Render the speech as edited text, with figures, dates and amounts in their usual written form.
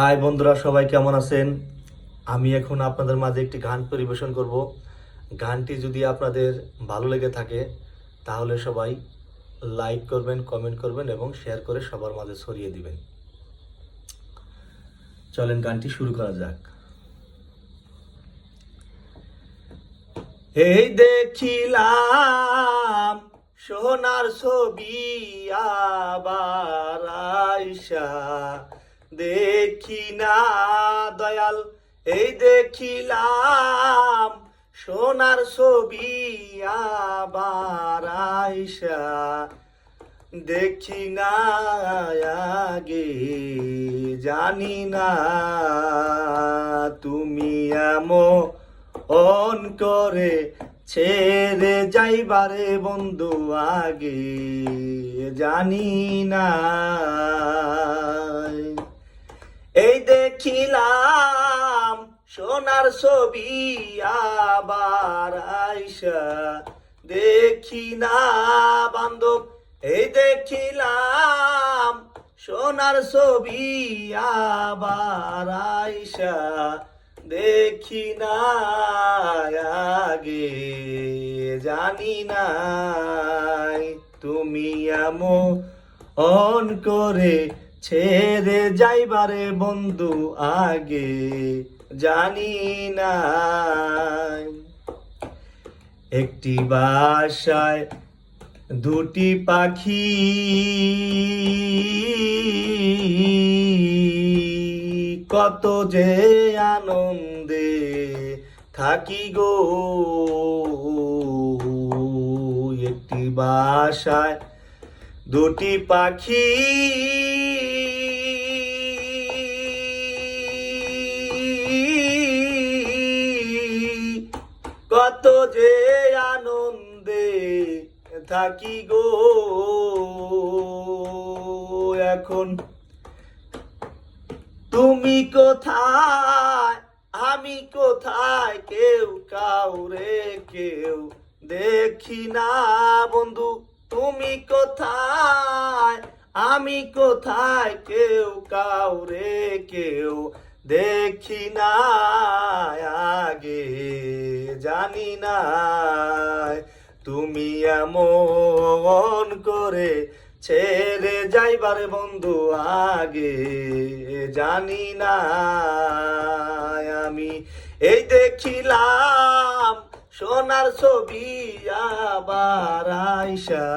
High বন্ধুরা, সবাই কেমন আছেন? আমি এখন আপনাদের মাঝে একটি গান পরিবেশন করব। গানটি যদি আপনাদের ভালো লেগে থাকে তাহলে সবাই লাইক করবেন, কমেন্ট করবেন এবং শেয়ার করে সবার মাঝে ছড়িয়ে দিবেন। চলেন গানটি শুরু করা যাক। এই দেখিলাম সোনার ছবি আবার আইসা, দেখি না দয়াল। এই দেখিলাম সোনার ছবি আবার আইসা, দেখি না আগে জানি না তুমি এমন করে ছেড়ে যাইবারে বন্ধু আগে জানি না। এই দেখিলাম সোনার ছবি আবার আইসা, দেখি না বান্ধব। এই দেখিলাম সোনার ছবি আবার আইসা, দেখি না আগে জানি না তুমি এমন করে ছেড়ে যাইবারে বন্ধু আগে জানি না। একটি বাসায় দুটি পাখি, কত যে আনন্দে থাকি গো। একটি বাসায় দুটি পাখি, কত যে আনন্দে থাকি গো। এখন তুমি কোথায়, আমি কোথায়, কেউ কাউরে কেউ দেখি না বন্ধু। তুমি কোথায়, আমি কোথায়, কেউ কাউরে কেউ দেখি না আগে জানি না তুমি এমন করে ছেড়ে যাইবারে বন্ধু আগে জানি না আমি। এই দেখিলাম সোনার ছবি আবার আইসা,